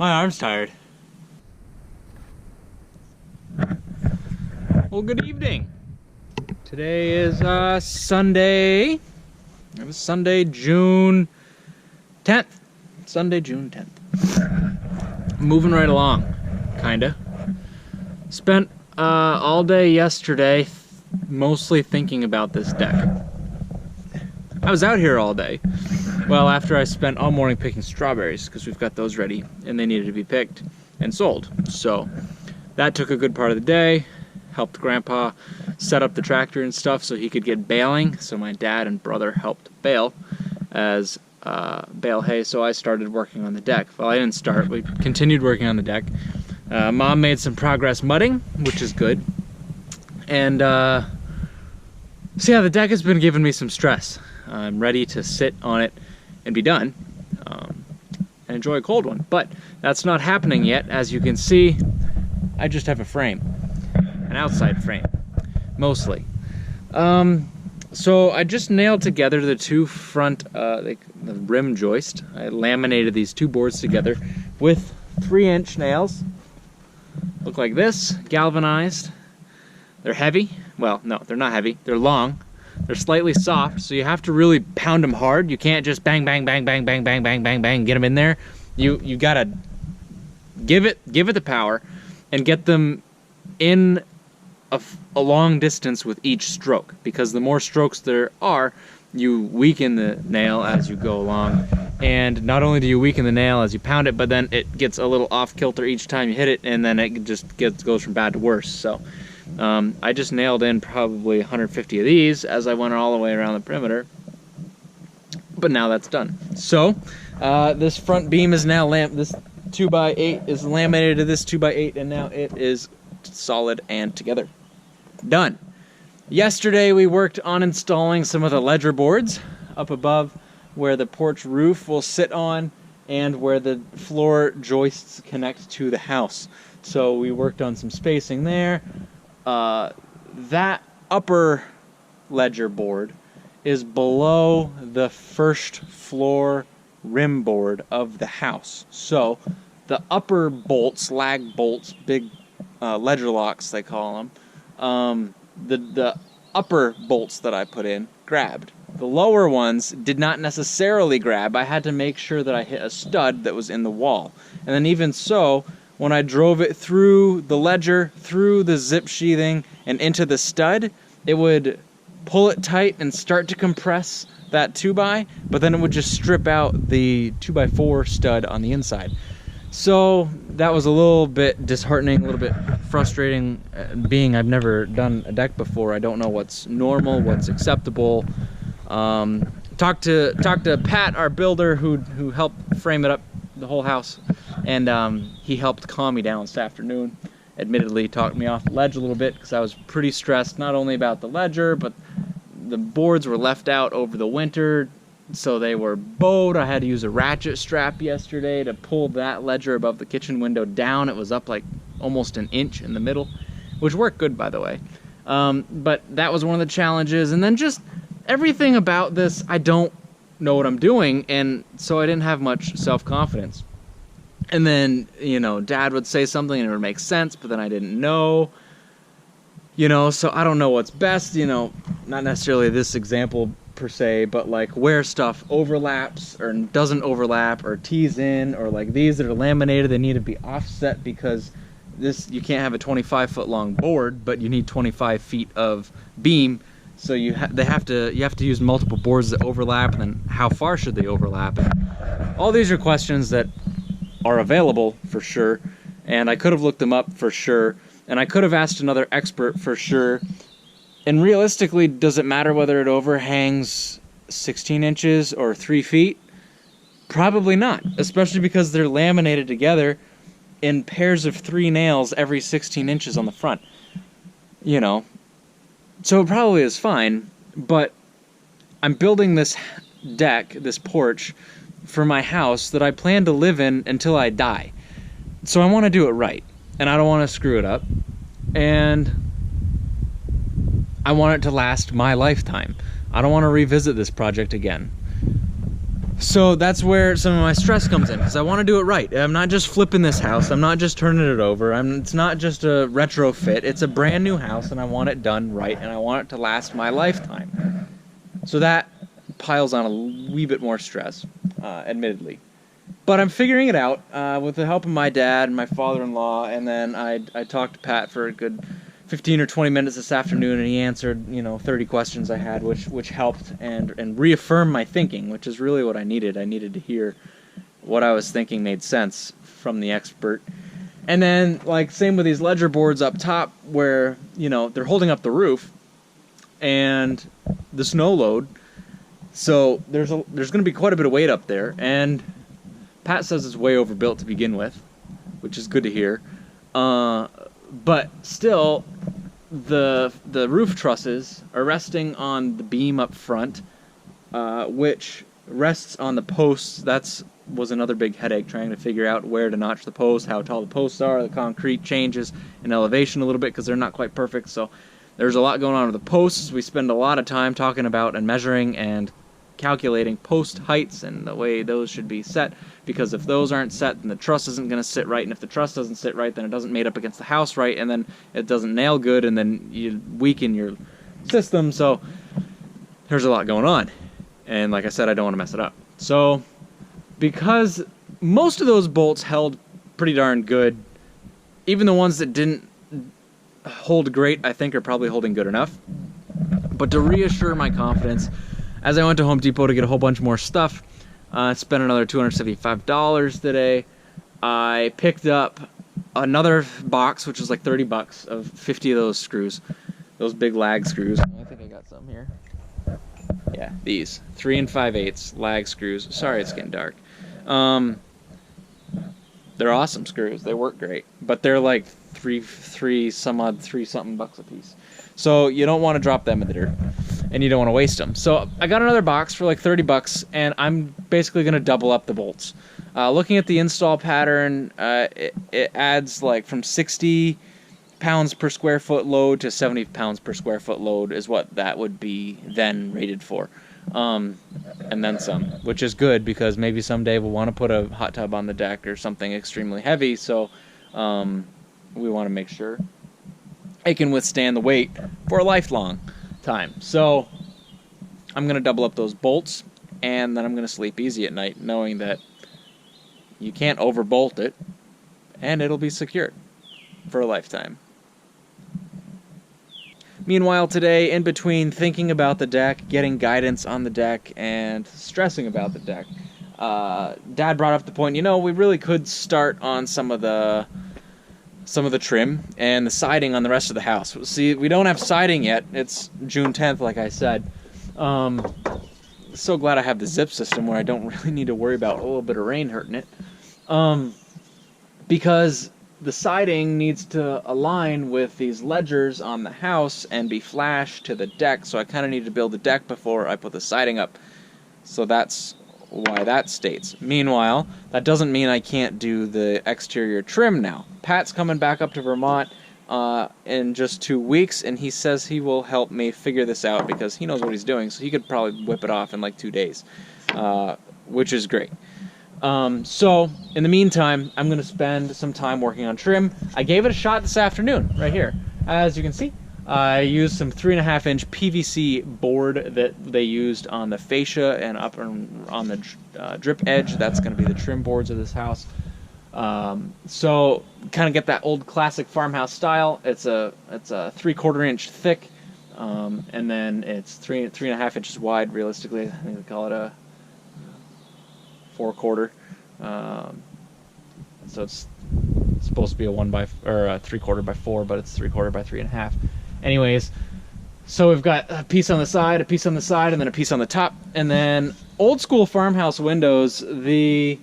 My arm's tired. Well, good evening. Today is Sunday. It was Sunday, June 10th. Sunday, June 10th. Moving right along, kinda. Spent all day yesterday mostly thinking about this deck. I was out here all day. Well, after I spent all morning picking strawberries, because we've got those ready, and they needed to be picked and sold. So that took a good part of the day. Helped Grandpa set up the tractor and stuff so he could get baling. So my dad and brother helped bale as bale hay. So I started working on the deck. Well, I didn't start. We continued working on the deck. Mom made some progress mudding, which is good. And so yeah, the deck has been giving me some stress. I'm ready to sit on it and be done and enjoy a cold one. But that's not happening yet. As you can see, I just have a frame. An outside frame, mostly. So I just nailed together the two front, the rim joist. I laminated these two boards together with 3-inch nails. Look like this, galvanized. They're heavy. Well, no, they're not heavy. They're long. They're slightly soft, so you have to really pound them hard. You can't just bang, bang, bang, bang, bang, bang, bang, bang, bang, get them in there. You gotta give it the power and get them in a long distance with each stroke, because the more strokes there are, you weaken the nail as you go along. And not only do you weaken the nail as you pound it, but then it gets a little off kilter each time you hit it, and then it just goes from bad to worse. So I just nailed in probably 150 of these as I went all the way around the perimeter, but now that's done. So this front beam is now this 2x8 is laminated to this 2x8, and now it is solid and together. Done. Yesterday we worked on installing some of the ledger boards up above where the porch roof will sit on and where the floor joists connect to the house. So we worked on some spacing there. That upper ledger board is below the first floor rim board of the house. So the upper bolts, lag bolts, big ledger locks they call them, the upper bolts that I put in grabbed. The lower ones did not necessarily grab. I had to make sure that I hit a stud that was in the wall. And then even so, when I drove it through the ledger, through the zip sheathing, and into the stud, it would pull it tight and start to compress that 2x, but then it would just strip out the 2x4 stud on the inside. So that was a little bit disheartening, a little bit frustrating, being I've never done a deck before. I don't know what's normal, what's acceptable. Talked to Pat, our builder, who helped frame it up, the whole house, and he helped calm me down this afternoon. Admittedly, talked me off the ledge a little bit because I was pretty stressed, not only about the ledger, but the boards were left out over the winter. So they were bowed. I had to use a ratchet strap yesterday to pull that ledger above the kitchen window down. It was up like almost an inch in the middle, which worked good, by the way. But that was one of the challenges. And then just everything about this, I don't know what I'm doing, and so I didn't have much self-confidence. And then, you know, Dad would say something and it would make sense, but then I didn't know. You know, so I don't know what's best, you know, not necessarily this example per se, but like where stuff overlaps or doesn't overlap or tees in, or like these that are laminated, they need to be offset because this, you can't have a 25-foot long board, but you need 25 feet of beam. So you have to use multiple boards that overlap, and then how far should they overlap? And all these are questions that are available for sure, and I could have looked them up for sure, and I could have asked another expert for sure. And realistically, does it matter whether it overhangs 16 inches or 3 feet? Probably not, especially because they're laminated together in pairs of 3 nails every 16 inches on the front. You know, so it probably is fine, but I'm building this deck, this porch, for my house that I plan to live in until I die. So I want to do it right, and I don't want to screw it up, and I want it to last my lifetime. I don't want to revisit this project again. So that's where some of my stress comes in, because I want to do it right. I'm not just flipping this house. I'm not just turning it over. It's not just a retrofit. It's a brand new house, and I want it done right, and I want it to last my lifetime. So that piles on a wee bit more stress, admittedly. But I'm figuring it out with the help of my dad and my father-in-law, and then I talked to Pat for a good 15 or 20 minutes this afternoon, and he answered, 30 questions I had, which helped and reaffirmed my thinking, which is really what I needed. I needed to hear what I was thinking made sense from the expert. And then, same with these ledger boards up top, where, they're holding up the roof and the snow load. So there's going to be quite a bit of weight up there, and Pat says it's way overbuilt to begin with, which is good to hear. But still, the roof trusses are resting on the beam up front, which rests on the posts. Was another big headache, trying to figure out where to notch the posts, how tall the posts are. The concrete changes in elevation a little bit because they're not quite perfect. So there's a lot going on with the posts. We spend a lot of time talking about and measuring and calculating post heights and the way those should be set, because if those aren't set, then the truss isn't going to sit right, and if the truss doesn't sit right, then it doesn't mate up against the house right, and then it doesn't nail good, and then you weaken your system. So there's a lot going on, and like I said, I don't want to mess it up. So because most of those bolts held pretty darn good, even the ones that didn't hold great, I think are probably holding good enough. But to reassure my confidence, as I went to Home Depot to get a whole bunch more stuff, I spent another $275 today. I picked up another box, which was like 30 bucks, of 50 of those screws, those big lag screws. I think I got some here. Yeah, these 3 5/8 lag screws. Sorry, it's getting dark. They're awesome screws. They work great, but they're like three something bucks a piece. So you don't want to drop them in the dirt, and you don't want to waste them. So I got another box for like 30 bucks, and I'm basically going to double up the bolts. Looking at the install pattern, it adds like from 60 pounds per square foot load to 70 pounds per square foot load is what that would be then rated for. And then some, which is good, because maybe someday we'll want to put a hot tub on the deck or something extremely heavy, so we want to make sure it can withstand the weight for a lifelong time. So I'm going to double up those bolts, and then I'm going to sleep easy at night, knowing that you can't overbolt it, and it'll be secured for a lifetime. Meanwhile, today, in between thinking about the deck, getting guidance on the deck, and stressing about the deck, Dad brought up the point, we really could start on some of the trim and the siding on the rest of the house. See, we don't have siding yet. It's June 10th, like I said. So glad I have the zip system where I don't really need to worry about a little bit of rain hurting it. Because the siding needs to align with these ledgers on the house and be flashed to the deck, so I kind of need to build the deck before I put the siding up. So that's why that states. Meanwhile, that doesn't mean I can't do the exterior trim now. Pat's coming back up to Vermont in just 2 weeks, and he says he will help me figure this out because he knows what he's doing, so he could probably whip it off in like 2 days, which is great. So, in the meantime, I'm going to spend some time working on trim. I gave it a shot this afternoon, right here. As you can see, I used some 3.5-inch PVC board that they used on the fascia and up on the drip edge. That's going to be the trim boards of this house. So, kind of get that old classic farmhouse style. It's a 3/4 inch thick, and then it's 3.5 inches wide. Realistically, I think they call it a 4/4. So it's supposed to be a 3/4 by 4, but it's 3/4 by 3.5. Anyways, so we've got a piece on the side, a piece on the side, and then a piece on the top. And then old school farmhouse windows, the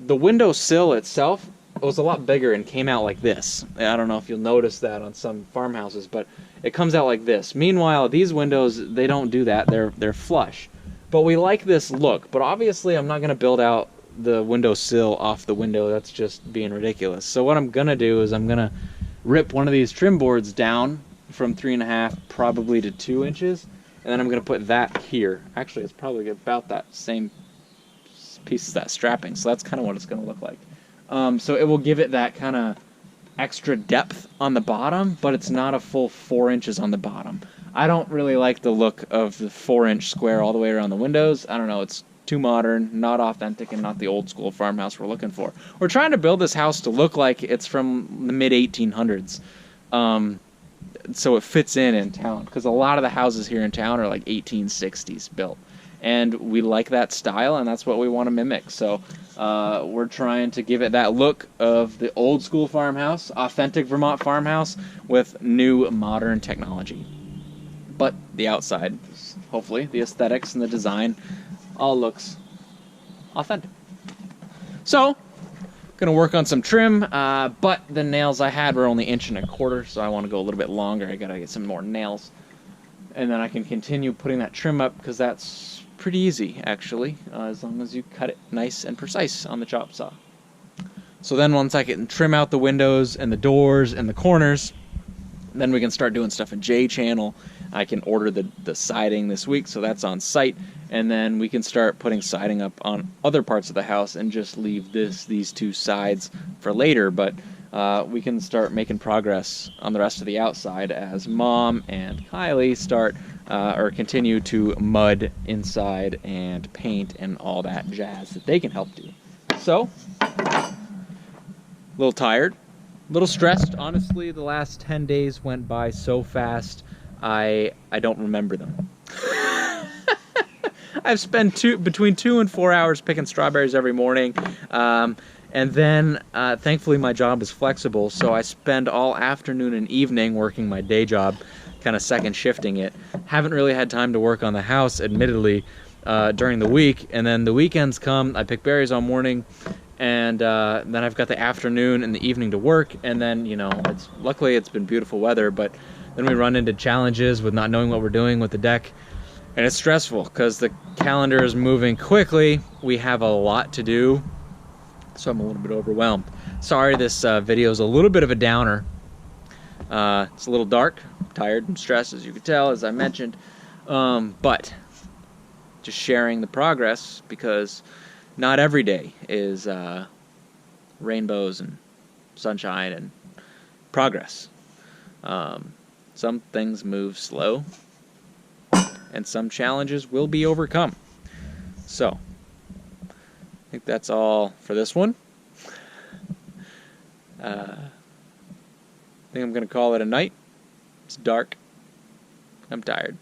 window sill itself was a lot bigger and came out like this. I don't know if you'll notice that on some farmhouses, but it comes out like this. Meanwhile, these windows, they don't do that. They're flush. But we like this look. But obviously, I'm not going to build out the window sill off the window. That's just being ridiculous. So what I'm going to do is I'm going to rip one of these trim boards down from 3.5 probably to 2 inches, and then I'm going to put that here. Actually, it's probably about that same piece as that strapping, so that's kind of what it's going to look like. So it will give it that kind of extra depth on the bottom, but it's not a full 4 inches on the bottom. I don't really like the look of the 4-inch square all the way around the windows. I don't know, it's too modern, not authentic, and not the old school farmhouse we're looking for. We're trying to build this house to look like it's from the mid 1800s. So it fits in town, because a lot of the houses here in town are like 1860s built, and we like that style, and that's what we want to mimic. So we're trying to give it that look of the old school farmhouse, authentic Vermont farmhouse, with new modern technology. But the outside, hopefully, the aesthetics and the design, all looks authentic. So, gonna work on some trim, but the nails I had were only 1.25 inches, so I want to go a little bit longer. I gotta get some more nails, and then I can continue putting that trim up, because that's pretty easy, actually, as long as you cut it nice and precise on the chop saw. So then once I can trim out the windows and the doors and the corners, then we can start doing stuff in J-channel. I can order the siding this week, so that's on site, and then we can start putting siding up on other parts of the house and just leave these two sides for later. But we can start making progress on the rest of the outside as Mom and Kylie start or continue to mud inside and paint and all that jazz that they can help do. So, a little tired, a little stressed. Honestly, the last 10 days went by so fast, I don't remember them. I've spent between 2 and 4 hours picking strawberries every morning. And then, thankfully, my job is flexible, so I spend all afternoon and evening working my day job, kind of second shifting it. Haven't really had time to work on the house, admittedly, during the week. And then the weekends come, I pick berries all morning, and then I've got the afternoon and the evening to work. And then, you know, luckily it's been beautiful weather, but then we run into challenges with not knowing what we're doing with the deck. And it's stressful because the calendar is moving quickly. We have a lot to do, so I'm a little bit overwhelmed. Sorry, this video is a little bit of a downer. It's a little dark, tired and stressed, as you can tell, as I mentioned. But just sharing the progress, because not every day is rainbows and sunshine and progress. Some things move slow, and some challenges will be overcome. So, I think that's all for this one. I think I'm going to call it a night. It's dark. I'm tired.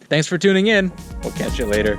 Thanks for tuning in. We'll catch you later.